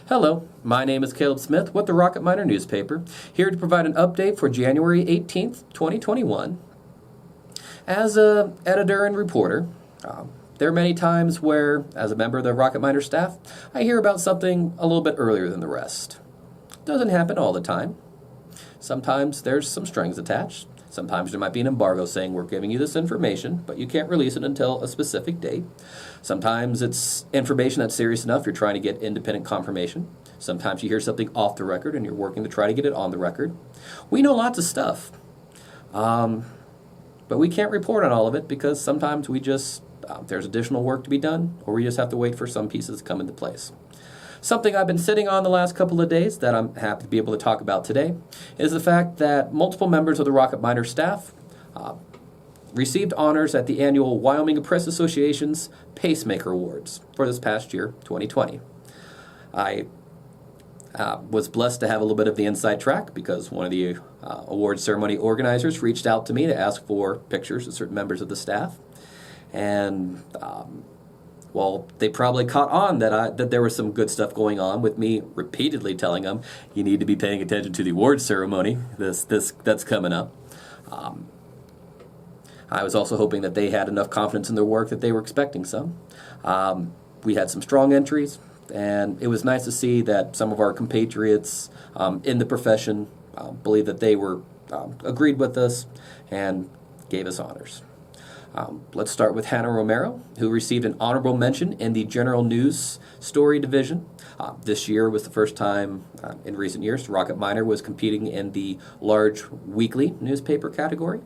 Hello, my name is Caleb Smith with the Rocket Miner newspaper, here to provide an update for January 18th, 2021. As an editor and reporter, there are many times where, as a member of the Rocket Miner staff, I hear about something a little bit earlier than the rest. Doesn't happen all the time. Sometimes there's some strings attached. Sometimes there might be an embargo saying we're giving you this information, but you can't release it until a specific date. Sometimes it's information that's serious enough you're trying to get independent confirmation. Sometimes you hear something off the record and you're working to try to get it on the record. We know lots of stuff, but we can't report on all of it because sometimes there's additional work to be done, or we just have to wait for some pieces to come into place. Something I've been sitting on the last couple of days that I'm happy to be able to talk about today is the fact that multiple members of the Rocket Miner staff received honors at the annual Wyoming Press Association's Pacemaker Awards for this past year, 2020. I was blessed to have a little bit of the inside track because one of the award ceremony organizers reached out to me to ask for pictures of certain members of the staff. And well, they probably caught on that there was some good stuff going on with me repeatedly telling them, you need to be paying attention to the awards ceremony that's coming up. I was also hoping that they had enough confidence in their work that they were expecting some. We had some strong entries, and it was nice to see that some of our compatriots in the profession believed that they were agreed with us and gave us honors. Let's start with Hannah Romero, who received an honorable mention in the General News Story Division. This year was the first time in recent years Rocket Miner was competing in the large weekly newspaper category.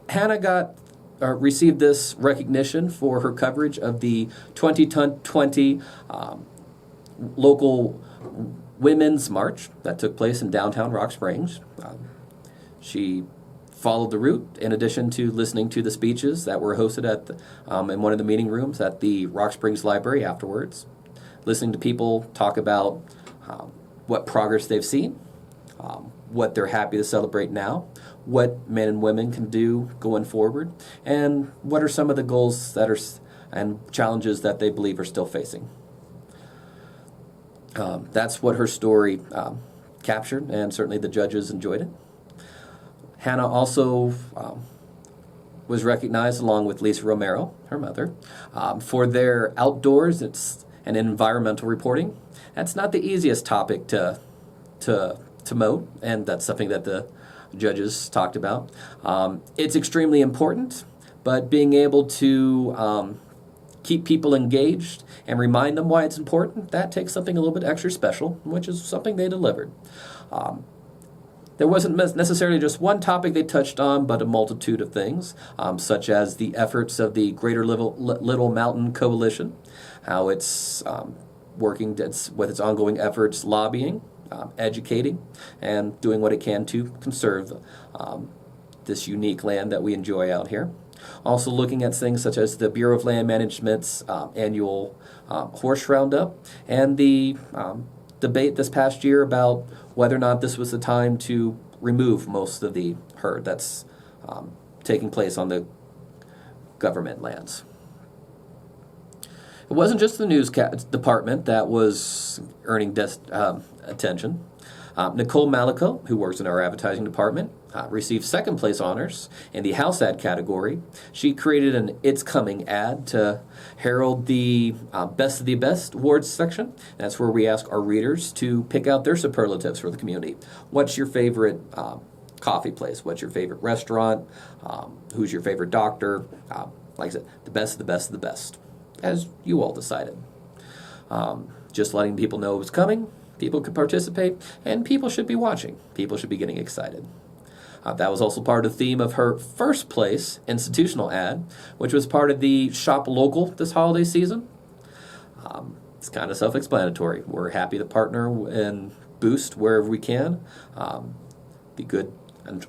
Hannah received this recognition for her coverage of the 2020 local Women's March that took place in downtown Rock Springs. She followed the route in addition to listening to the speeches that were hosted in one of the meeting rooms at the Rock Springs Library afterwards, listening to people talk about what progress they've seen, what they're happy to celebrate now, what men and women can do going forward, and what are some of the goals and challenges that they believe are still facing. That's what her story captured, and certainly the judges enjoyed it. Hannah also was recognized, along with Lisa Romero, her mother, for their outdoors and environmental reporting. That's not the easiest topic to moat, and that's something that the judges talked about. It's extremely important, but being able to keep people engaged and remind them why it's important, that takes something a little bit extra special, which is something they delivered. There wasn't necessarily just one topic they touched on, but a multitude of things, such as the efforts of the Greater Little Mountain Coalition, how it's working with its ongoing efforts, lobbying, educating, and doing what it can to conserve this unique land that we enjoy out here. Also looking at things such as the Bureau of Land Management's annual horse roundup and the debate this past year about whether or not this was the time to remove most of the herd that's taking place on the government lands. It wasn't just the news department that was earning attention. Nicole Malico, who works in our advertising department, received second place honors in the house ad category. She created an It's Coming ad to herald the Best of the Best awards section. That's where we ask our readers to pick out their superlatives for the community. What's your favorite coffee place? What's your favorite restaurant? Who's your favorite doctor? Like I said, the best of the best of the best, as you all decided. Just letting people know it was coming. People could participate, and people should be watching. People should be getting excited. That was also part of the theme of her first place institutional ad, which was part of the Shop Local this holiday season. It's kind of self-explanatory. We're happy to partner and boost wherever we can. Be good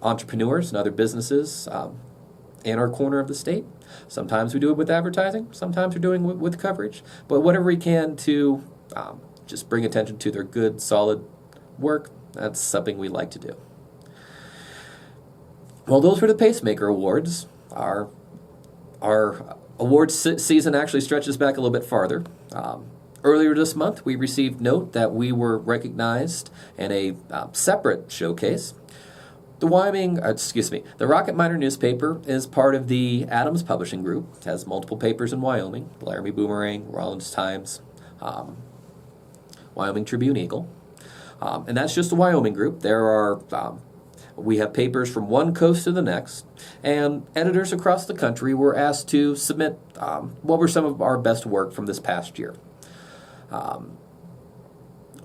entrepreneurs and other businesses in our corner of the state. Sometimes we do it with advertising. Sometimes we're doing it with coverage. But whatever we can to just bring attention to their good, solid work, that's something we like to do. Well, those were the Pacemaker Awards. Our awards season actually stretches back a little bit farther. Earlier this month, we received note that we were recognized in a separate showcase. The Rocket Miner newspaper is part of the Adams Publishing Group. It has multiple papers in Wyoming: Laramie Boomerang, Rollins Times, Wyoming Tribune Eagle. And that's just the Wyoming group. We have papers from one coast to the next, and editors across the country were asked to submit what were some of our best work from this past year.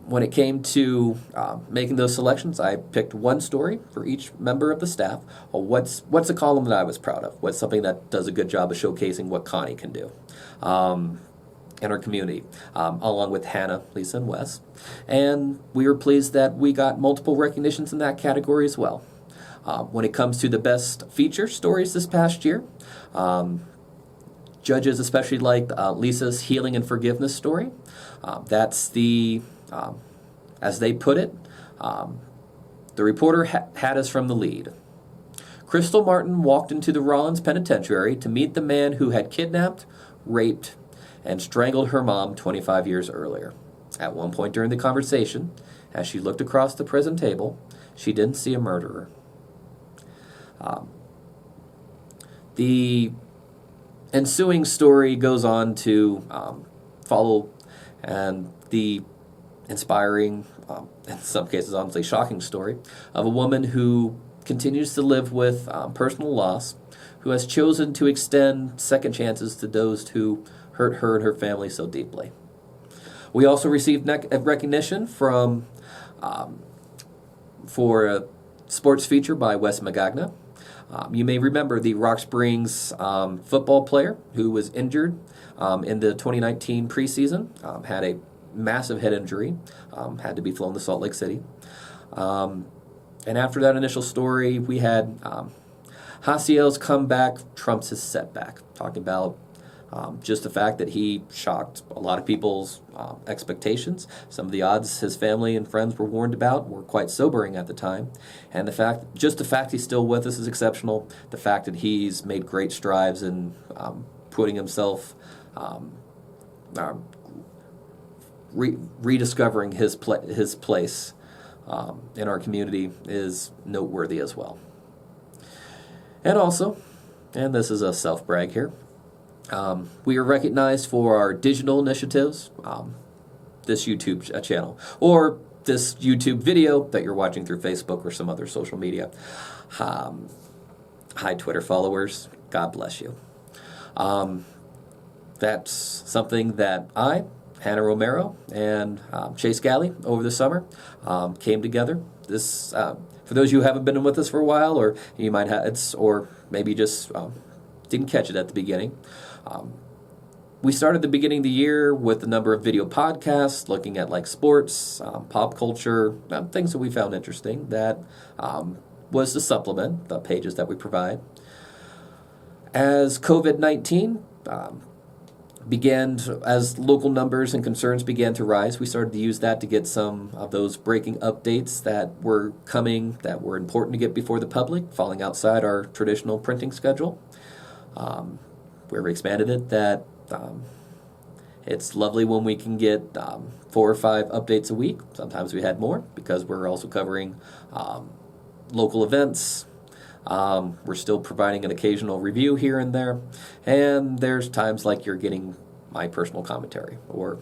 When it came to making those selections, I picked one story for each member of the staff. What's a column that I was proud of? What's something that does a good job of showcasing what Connie can do in our community, along with Hannah, Lisa, and Wes. And we were pleased that we got multiple recognitions in that category as well. When it comes to the best feature stories this past year, judges especially liked Lisa's Healing and Forgiveness story. That's the, as they put it, the reporter had us from the lead. Crystal Martin walked into the Rollins Penitentiary to meet the man who had kidnapped, raped, and strangled her mom 25 years earlier. At one point during the conversation, as she looked across the prison table, she didn't see a murderer. The ensuing story goes on to follow and the inspiring, in some cases honestly shocking story of a woman who continues to live with personal loss, who has chosen to extend second chances to those who hurt her and her family so deeply. We also received recognition for a sports feature by Wes Magagna. You may remember the Rock Springs football player who was injured in the 2019 preseason, had a massive head injury, had to be flown to Salt Lake City. And after that initial story, we had Hasiel's comeback trumps his setback, talking about just the fact that he shocked a lot of people's expectations. Some of the odds his family and friends were warned about were quite sobering at the time. And the fact he's still with us is exceptional. The fact that he's made great strides in putting himself, rediscovering his place in our community is noteworthy as well. And also, and this is a self-brag here, we are recognized for our digital initiatives, this YouTube channel, or this YouTube video that you're watching through Facebook or some other social media. Hi, Twitter followers. God bless you. That's something that I, Hannah Romero, and Chase Galley over the summer came together. This, for those of you who haven't been with us for a while, or you might have, or maybe just didn't catch it at the beginning. We started the beginning of the year with a number of video podcasts looking at like sports, pop culture, things that we found interesting that was to supplement the pages that we provide. As COVID-19 as local numbers and concerns began to rise, we started to use that to get some of those breaking updates that were coming, that were important to get before the public, falling outside our traditional printing schedule. We've expanded it that it's lovely when we can get 4 or 5 updates a week. Sometimes we had more because we're also covering local events. We're still providing an occasional review here and there. And there's times like you're getting my personal commentary or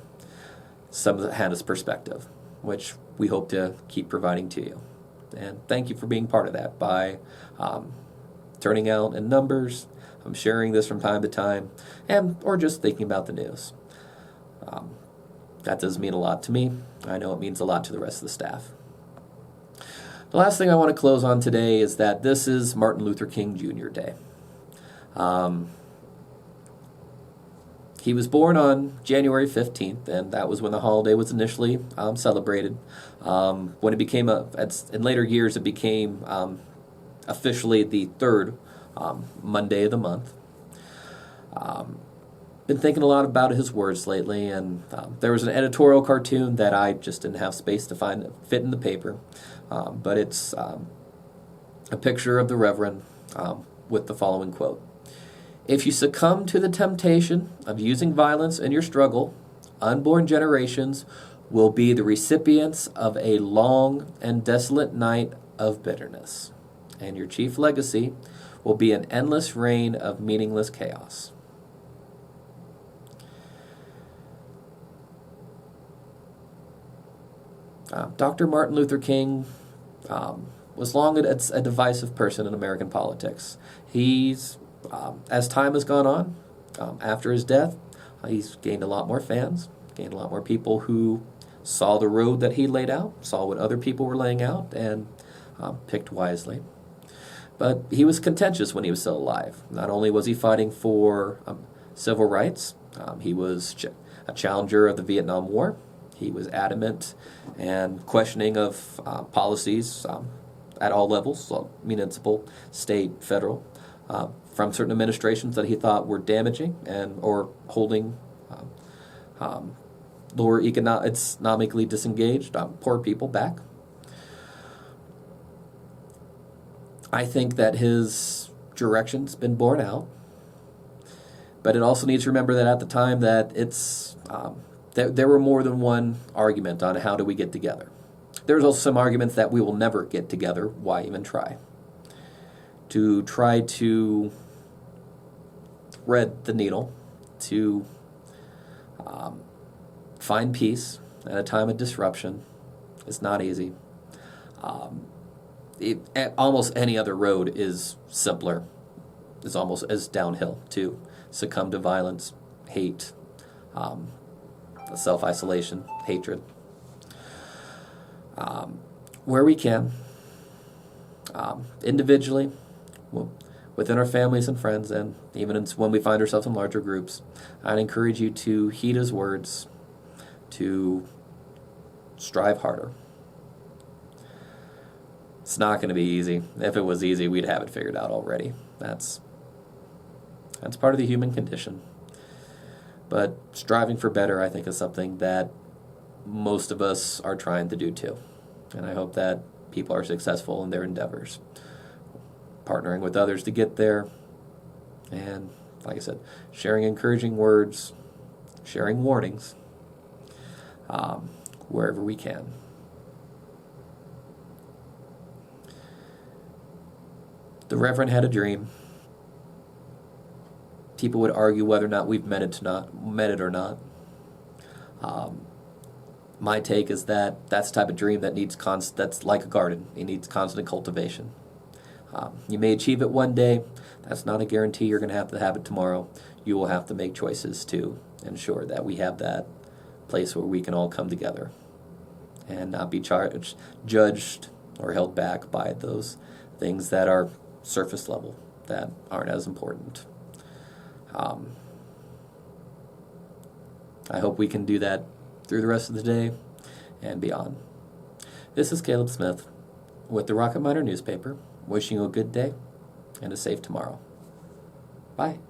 some of Hannah's perspective, which we hope to keep providing to you. And thank you for being part of that by turning out in numbers, sharing this from time to time, or just thinking about the news. That does mean a lot to me. I know it means a lot to the rest of the staff. The last thing I want to close on today is that this is Martin Luther King Jr. Day. He was born on January 15th, and that was when the holiday was initially celebrated. When it became in later years, it became officially the third Monday of the month. Been thinking a lot about his words lately, and there was an editorial cartoon that I just didn't have space to fit in the paper, but it's a picture of the reverend with the following quote: "If you succumb to the temptation of using violence in your struggle, unborn generations will be the recipients of a long and desolate night of bitterness, and your chief legacy will be an endless reign of meaningless chaos. Dr. Martin Luther King was long a divisive person in American politics. He's, as time has gone on, after his death, he's gained a lot more fans, gained a lot more people who saw the road that he laid out, saw what other people were laying out, and picked wisely. But he was contentious when he was still alive. Not only was he fighting for civil rights, he was a challenger of the Vietnam War. He was adamant and questioning of policies at all levels, so municipal, state, federal, from certain administrations that he thought were damaging and or holding lower economically disengaged poor people back. I think that his direction's been borne out, but it also needs to remember that at the time that there were more than one argument on how do we get together. There's also some arguments that we will never get together. Why even try? To try to thread the needle, to find peace at a time of disruption is not easy. Almost any other road is simpler, is almost as downhill to succumb to violence, hate, self-isolation, hatred. Where we can, individually, within our families and friends, and even when we find ourselves in larger groups, I'd encourage you to heed his words, to strive harder. It's not going to be easy. If it was easy, we'd have it figured out already. That's part of the human condition. But striving for better, I think, is something that most of us are trying to do too. And I hope that people are successful in their endeavors, partnering with others to get there, and, like I said, sharing encouraging words, sharing warnings, wherever we can. The Reverend had a dream. People would argue whether or not we've met it or not. My take is that that's the type of dream that that's like a garden. It needs constant cultivation. You may achieve it one day. That's not a guarantee you're going to have it tomorrow. You will have to make choices to ensure that we have that place where we can all come together and not be judged or held back by those things that are surface level, that aren't as important. I hope we can do that through the rest of the day and beyond. This is Caleb Smith with the Rocket Miner newspaper, wishing you a good day and a safe tomorrow. Bye.